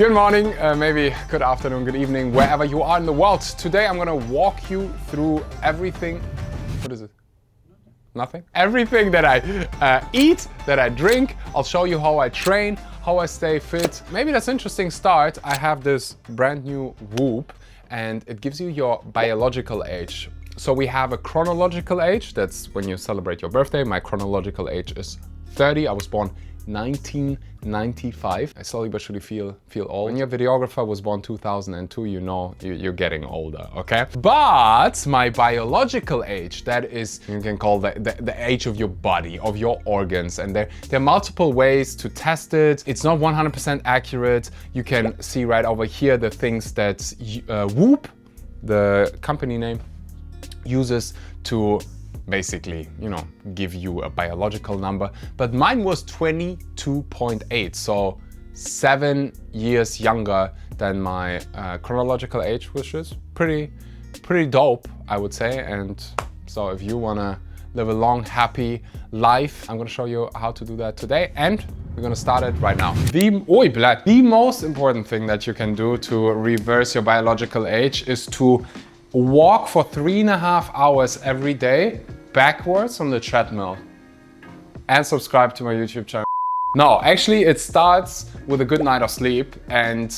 Good morning, maybe good afternoon, good evening, wherever you are in the world. Today I'm gonna walk you through everything. What is it? Nothing? Everything that I eat, that I drink. I'll show you how I train, how I stay fit. Maybe that's an interesting start. I have this brand new Whoop and it gives you your biological age. So we have a chronological age, that's when you celebrate your birthday. My chronological age is 30. I was born 1995. I slowly but surely feel old. When your videographer was born 2002, you know you're getting older, okay? But my biological age, that is, you can call the age of your body, of your organs, and there are multiple ways to test it. It's not 100% accurate. You can see right over here the things that Whoop, the company name, uses to basically, give you a biological number. But mine was 22.8, so 7 years younger than my chronological age, which is pretty dope, I would say. And so if you wanna live a long, happy life, I'm gonna show you how to do that today, and we're gonna start it right now. The most important thing that you can do to reverse your biological age is to walk for 3.5 hours every day backwards on the treadmill and subscribe to my YouTube channel. No, actually it starts with a good night of sleep, and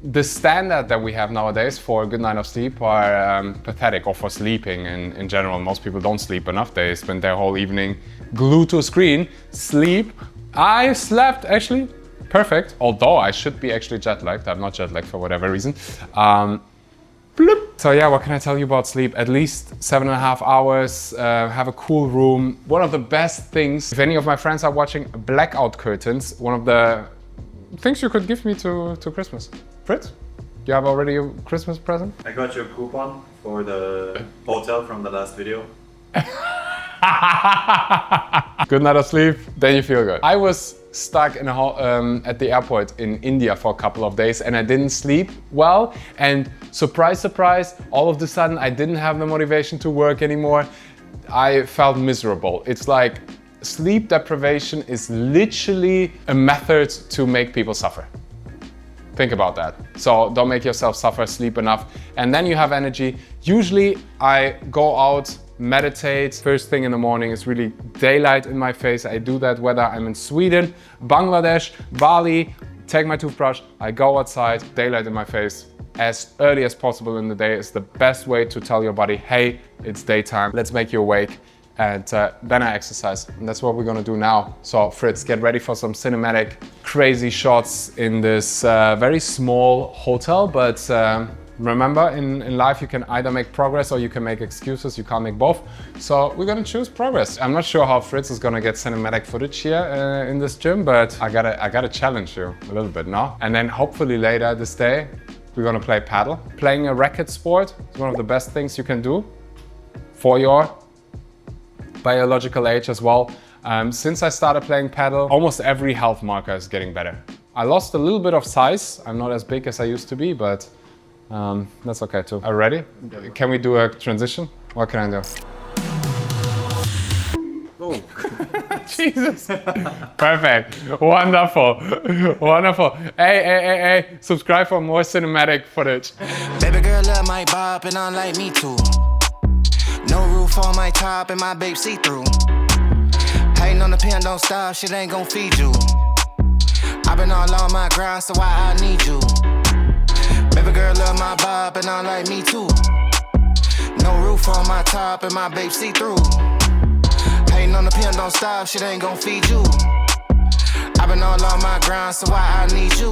the standard that we have nowadays for a good night of sleep are pathetic, or for sleeping in general. Most people don't sleep enough. They spend their whole evening glued to a screen. Sleep. I slept actually perfect, although I should be actually jet lagged. I'm not jet lagged for whatever reason. So yeah, what can I tell you about sleep? At least 7.5 hours, have a cool room. One of the best things, if any of my friends are watching, blackout curtains, one of the things you could give me to Christmas. Fritz, do you have already a Christmas present? I got your coupon for the hotel from the last video. Good night of sleep, then you feel good. I was stuck in at the airport in India for a couple of days and I didn't sleep well, and surprise, surprise, all of a sudden I didn't have the motivation to work anymore. I felt miserable. It's like sleep deprivation is literally a method to make people suffer. Think about that. So don't make yourself suffer, sleep enough, and then you have energy. Usually I go out, meditate first thing in the morning. It's really daylight in my face. I do that whether I'm in Sweden, Bangladesh, Bali. Take my toothbrush, I go outside, daylight in my face. As early as possible in the day is the best way to tell your body, hey, it's daytime, let's make you awake. And then I exercise, and that's what we're gonna do now. So Fritz, get ready for some cinematic, crazy shots in this very small hotel, but remember, in life you can either make progress or you can make excuses. You can't make both. So we're gonna choose progress. I'm not sure how Fritz is gonna get cinematic footage here in this gym, but I gotta challenge you a little bit, no? And then hopefully later this day, we're gonna play paddle. Playing a racket sport is one of the best things you can do for your biological age as well. Since I started playing paddle, almost every health marker is getting better. I lost a little bit of size. I'm not as big as I used to be, but that's okay too. Are you ready? Can we do a transition? What can I do? Oh. Jesus. Perfect. Wonderful. Wonderful. Hey. Subscribe for more cinematic footage. Baby girl love my bop and unlike me too. No roof on my top and my babe see-through. Hating on the pen, don't stop, shit ain't gon' feed you. I've been all on my grind, so why I need you? Baby girl love my bop and unlike me too. No roof on my top and my babe see-through. Hating on the pen, don't stop, shit ain't gon' feed you. I've been all on my grind, so why I need you?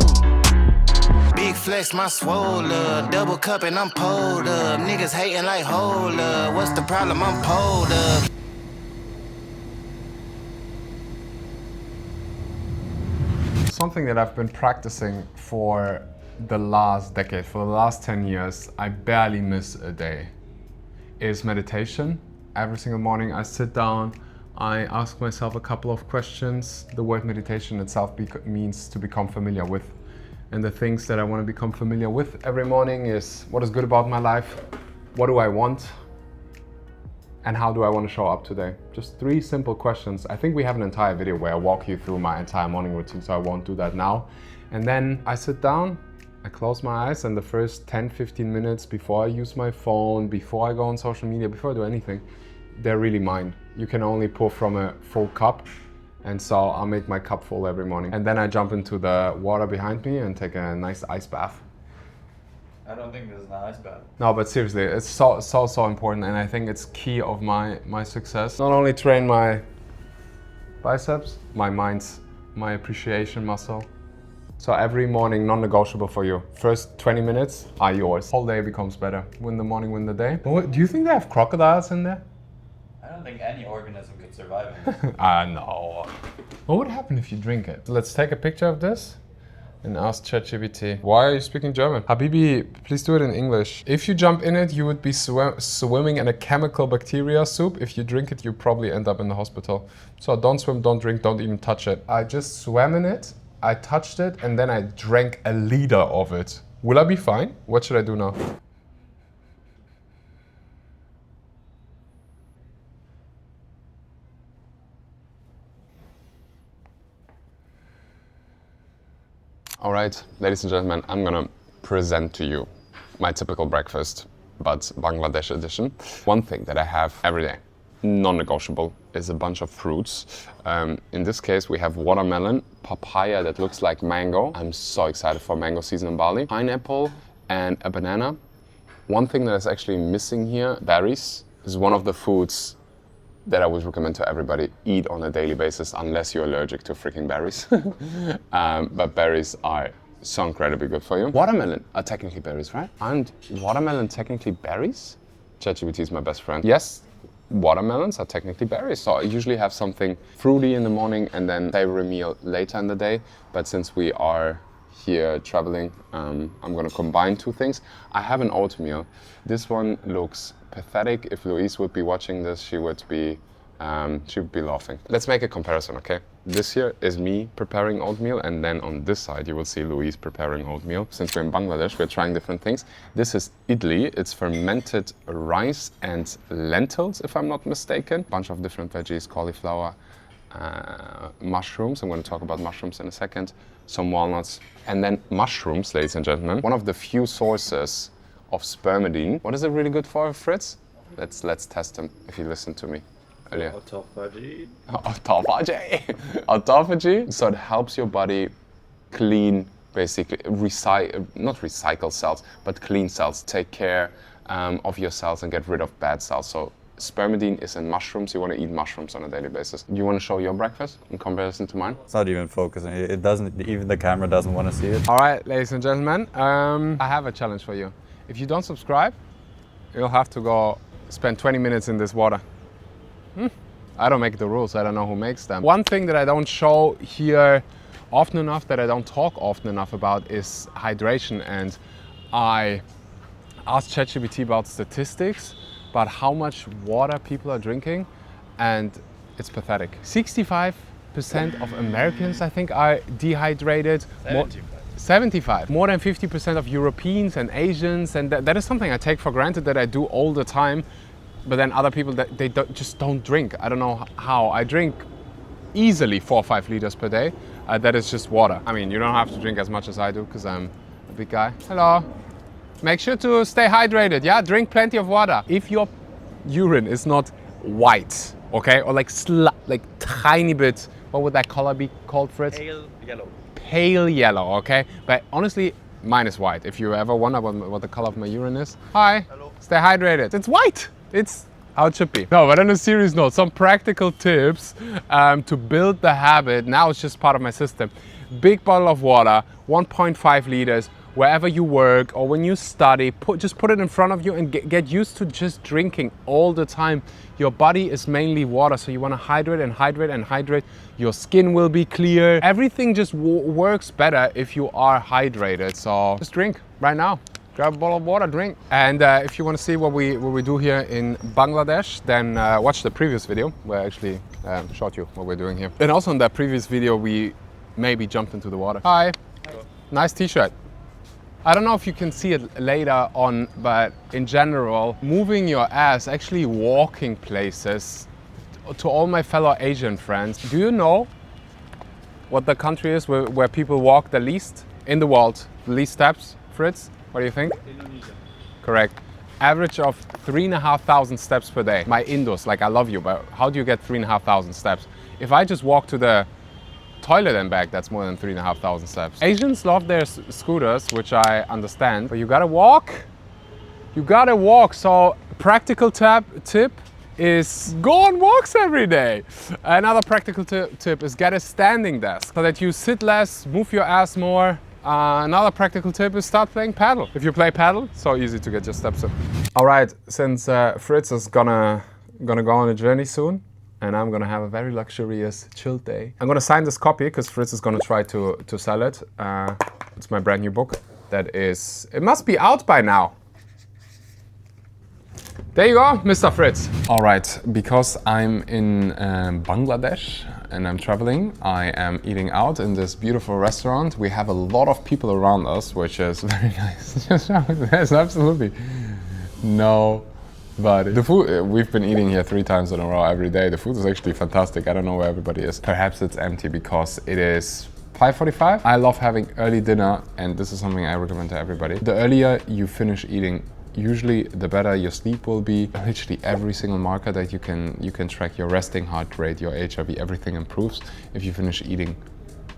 Big flex, my swole up. Double cup and I'm pulled up. Niggas hating like hold up. What's the problem? I'm pulled up. Something that I've been practicing for the last decade, for the last 10 years, I barely miss a day, is meditation. Every single morning I sit down, I ask myself a couple of questions. The word meditation itself means to become familiar with. And the things that I want to become familiar with every morning is what is good about my life, what do I want, and how do I want to show up today? Just 3 simple questions. I think we have an entire video where I walk you through my entire morning routine, so I won't do that now. And then I sit down, I close my eyes, and the first 10-15 minutes before I use my phone, before I go on social media, before I do anything, they're really mine. You can only pour from a full cup, and so I'll make my cup full every morning. And then I jump into the water behind me and take a nice ice bath. I don't think this is an ice bath. No, but seriously, it's so important, and I think it's key of my success. Not only train my biceps, my minds, my appreciation muscle. So every morning, non-negotiable for you. First 20 minutes are yours. Whole day becomes better. Win the morning, win the day. Do you think they have crocodiles in there? I don't think any organism could survive in this. No. What would happen if you drink it? Let's take a picture of this and ask ChatGPT. Why are you speaking German? Habibi, please do it in English. If you jump in it, you would be swimming in a chemical bacteria soup. If you drink it, you probably end up in the hospital. So don't swim, don't drink, don't even touch it. I just swam in it, I touched it, and then I drank a liter of it. Will I be fine? What should I do now? All right, ladies and gentlemen, I'm gonna present to you my typical breakfast, but Bangladesh edition. One thing that I have every day, non-negotiable, is a bunch of fruits. In this case, we have watermelon, papaya that looks like mango. I'm so excited for mango season in Bali. Pineapple and a banana. One thing that is actually missing here, berries, is one of the foods that I would recommend to everybody eat on a daily basis, unless you're allergic to freaking berries. But berries are so incredibly good for you. Watermelon are technically berries, right? Aren't watermelon technically berries? ChatGPT is my best friend. Yes, watermelons are technically berries. So I usually have something fruity in the morning and then savory meal later in the day. But since we are here traveling, I'm gonna combine two things. I have an oatmeal. This one looks pathetic. If Louise would be watching this, she would be laughing. Let's make a comparison, okay? This here is me preparing oatmeal, and then on this side you will see Louise preparing oatmeal. Since we're in Bangladesh, we're trying different things. This is idli. It's fermented rice and lentils, if I'm not mistaken. Bunch of different veggies, cauliflower, mushrooms. I'm going to talk about mushrooms in a second. Some walnuts, and then mushrooms, ladies and gentlemen. One of the few sources of spermidine. What is it really good for, Fritz? Let's test him if you listen to me earlier. Autophagy. Autophagy. Autophagy. So it helps your body clean, basically not recycle cells, but clean cells. Take care of your cells and get rid of bad cells. So spermidine is in mushrooms. You want to eat mushrooms on a daily basis. You want to show your breakfast in comparison to mine? It's not even focusing. It doesn't. Even the camera doesn't want to see it. All right, ladies and gentlemen, I have a challenge for you. If you don't subscribe, you'll have to go spend 20 minutes in this water. I don't make the rules. I don't know who makes them. One thing that I don't show here often enough, that I don't talk often enough about, is hydration. And I asked ChatGPT about statistics, about how much water people are drinking, and it's pathetic. 65% of Americans, I think, are dehydrated. 75. More than 50% of Europeans and Asians, and that is something I take for granted that I do all the time. But then other people, that they just don't drink. I don't know how. I drink easily 4 or 5 liters per day. That is just water. I mean, you don't have to drink as much as I do because I'm a big guy. Hello. Make sure to stay hydrated. Yeah, drink plenty of water. If your urine is not white, okay, or like tiny bit, what would that color be called, Fritz? Pale yellow. Pale yellow, okay? But honestly, mine is white. If you ever wonder what the color of my urine is, hi. Hello. Stay hydrated. It's white. It's how it should be. No, but on a serious note, some practical tips to build the habit. Now it's just part of my system. Big bottle of water, 1.5 liters, wherever you work or when you study, just put it in front of you and get used to just drinking all the time. Your body is mainly water, so you want to hydrate and hydrate and hydrate. Your skin will be clear. Everything just works better if you are hydrated. So just drink right now. Grab a bottle of water, drink. And if you want to see what we do here in Bangladesh, then watch the previous video where I actually showed you what we're doing here. And also in that previous video, we maybe jumped into the water. Hi. Hello. Nice t-shirt. I don't know if you can see it later on, but in general, moving your ass, actually walking places, to all my fellow Asian friends, do you know what the country is where people walk the least in the world? The least steps, Fritz? What do you think? Indonesia. Correct. Average of 3,500 steps per day. My Indus, like I love you, but how do you get 3,500 steps? If I just walk to the toilet and back, that's more than 3,500 steps. Asians love their scooters, which I understand, but you gotta walk. You gotta walk. So practical tip is go on walks every day. Another practical tip is get a standing desk so that you sit less, move your ass more. Another practical tip is start playing paddle. If you play paddle, so easy to get your steps in. All right, since Fritz is gonna go on a journey soon, and I'm gonna have a very luxurious, chilled day. I'm gonna sign this copy because Fritz is gonna try to sell it. It's my brand new book. It must be out by now. There you go, Mr. Fritz. All right, because I'm in Bangladesh and I'm traveling, I am eating out in this beautiful restaurant. We have a lot of people around us, which is very nice. There's absolutely nobody. The food, we've been eating here 3 times in a row every day. The food is actually fantastic. I don't know where everybody is. Perhaps it's empty because it is 5:45. I love having early dinner, and this is something I recommend to everybody. The earlier you finish eating, usually the better your sleep will be. Literally every single marker that you can track, your resting heart rate, your HRV, everything improves if you finish eating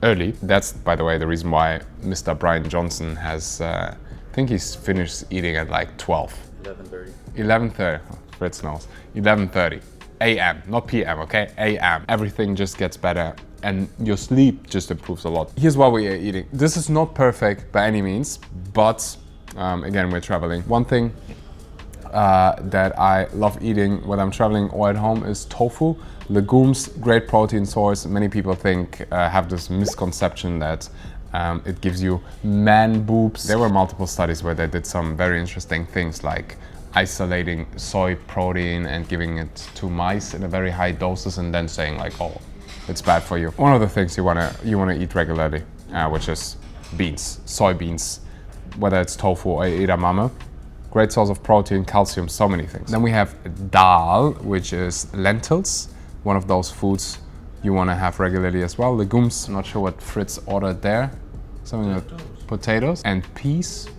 early. That's, by the way, the reason why Mr. Brian Johnson has, I think he's finished eating at like 12. 11:30. 11:30, Fritz knows. 11:30 a.m., not p.m., okay? a.m. Everything just gets better and your sleep just improves a lot. Here's what we are eating. This is not perfect by any means, but again, we're traveling. One thing that I love eating when I'm traveling or at home is tofu. Legumes, great protein source. Many people have this misconception that it gives you man boobs. There were multiple studies where they did some very interesting things like isolating soy protein and giving it to mice in a very high doses and then saying like, oh, it's bad for you. One of the things you wanna eat regularly, which is beans, soybeans. Whether it's tofu or edamame, great source of protein, calcium, so many things. Then we have dal, which is lentils, one of those foods you want to have regularly as well. Legumes, I'm not sure what Fritz ordered there. Something like potatoes and peas.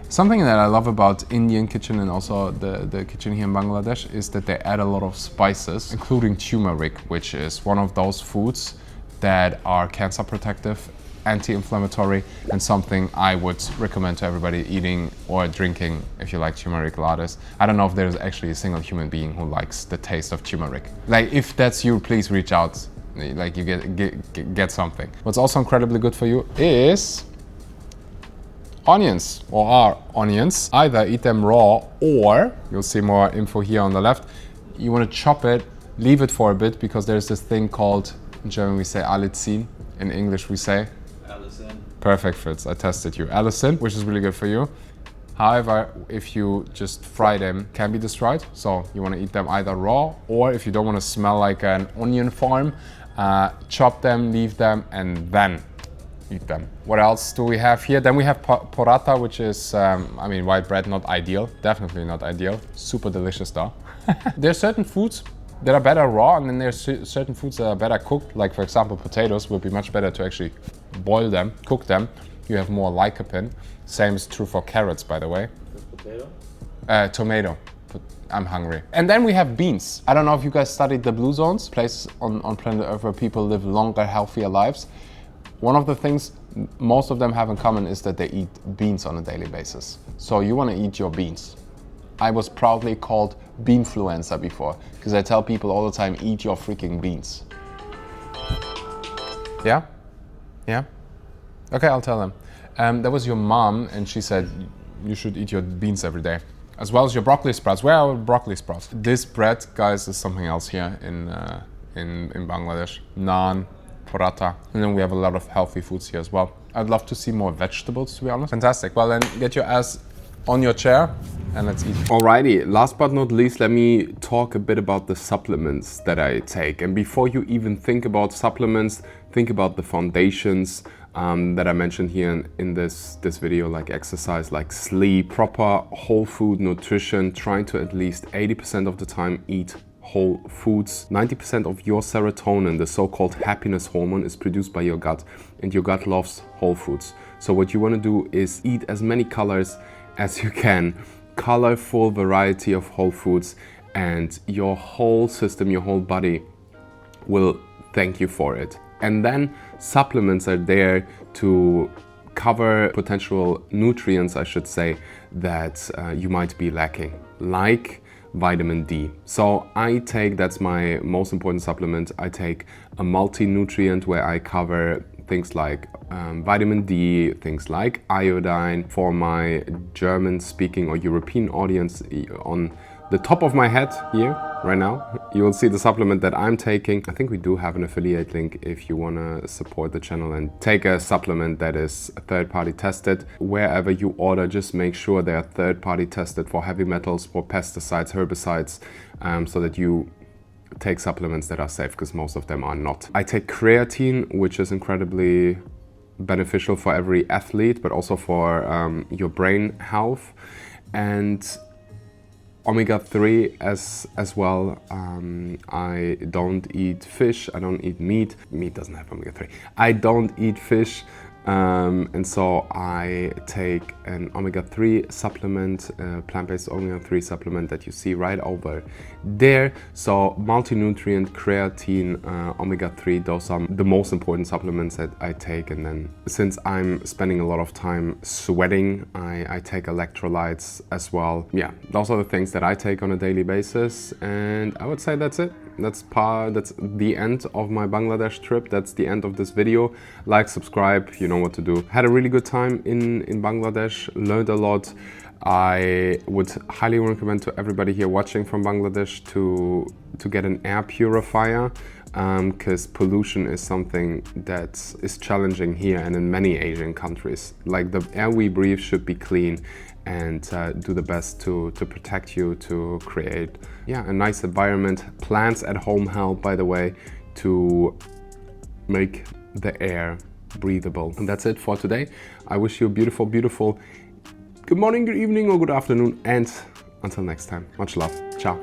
Something that I love about Indian kitchen and also the kitchen here in Bangladesh is that they add a lot of spices, including turmeric, which is one of those foods that are cancer protective, anti-inflammatory, and something I would recommend to everybody eating or drinking if you like turmeric lattes. I don't know if there's actually a single human being who likes the taste of turmeric. Like, if that's you, please reach out. Like, you get something. What's also incredibly good for you is onions, or are onions. Either eat them raw, or you'll see more info here on the left. You want to chop it, leave it for a bit, because there's this thing called, in German we say allicin, in English we say Allicin. Perfect, Fritz. I tested you. Allicin, which is really good for you. However, if you just fry them, can be destroyed. So you want to eat them either raw, or if you don't want to smell like an onion farm, chop them, leave them, and then eat them. What else do we have here? Then we have paratha, which is, white bread, not ideal. Definitely not ideal. Super delicious though. There are certain foods that are better raw, and then there's certain foods that are better cooked. Like, for example, potatoes would be much better to actually boil them, cook them. You have more lycopene. Same is true for carrots, by the way. Potato? Tomato. I'm hungry. And then we have beans. I don't know if you guys studied the blue zones, places on planet Earth where people live longer, healthier lives. One of the things most of them have in common is that they eat beans on a daily basis. So you want to eat your beans. I was proudly called beanfluencer before, because I tell people all the time, eat your freaking beans. Yeah? Yeah? Okay, I'll tell them. That was your mom, and she said you should eat your beans every day, as well as your broccoli sprouts. Where are our broccoli sprouts? This bread, guys, is something else here in Bangladesh. Naan, paratha, and then we have a lot of healthy foods here as well. I'd love to see more vegetables, to be honest. Fantastic. Well, then get your ass on your chair and let's eat. Alrighty, last but not least, let me talk a bit about the supplements that I take. And before you even think about supplements, think about the foundations that I mentioned here in this video, like exercise, like sleep, proper whole food nutrition, trying to at least 80% of the time eat whole foods. 90% of your serotonin, the so-called happiness hormone, is produced by your gut, and your gut loves whole foods. So what you want to do is eat as many colors as you can, colorful variety of whole foods, and your whole system, your whole body will thank you for it. And then supplements are there to cover potential nutrients, I should say, that you might be lacking, like vitamin D. So I take, that's my most important supplement, I take a multi-nutrient where I cover things like vitamin D, things like iodine. For my German speaking or European audience, on the top of my head here, right now, you will see the supplement that I'm taking. I think we do have an affiliate link if you want to support the channel and take a supplement that is third-party tested. Wherever you order, just make sure they are third-party tested for heavy metals, for pesticides, herbicides, so that you take supplements that are safe, because most of them are not. I take creatine, which is incredibly beneficial for every athlete, but also for your brain health. And omega-3 as well. I don't eat fish, I don't eat meat. Meat doesn't have omega-3. I don't eat fish, and so I take an omega-3 supplement, plant-based omega-3 supplement that you see right over there. So multi-nutrient, creatine, omega-3, those are the most important supplements that I take. And then since I'm spending a lot of time sweating, I take electrolytes as well. Yeah, those are the things that I take on a daily basis, and I would say that's it. That's the end of my Bangladesh trip. That's the end of this video. Like, subscribe, you know what to do. Had a really good time in Bangladesh, learned a lot. I would highly recommend to everybody here watching from Bangladesh to get an air purifier, because pollution is something that is challenging here and in many Asian countries. Like, the air we breathe should be clean, and do the best to protect you, to create a nice environment. Plants at home help, by the way, to make the air breathable. And that's it for today. I wish you a beautiful, beautiful good morning, good evening, or good afternoon, and until next time, much love. Ciao.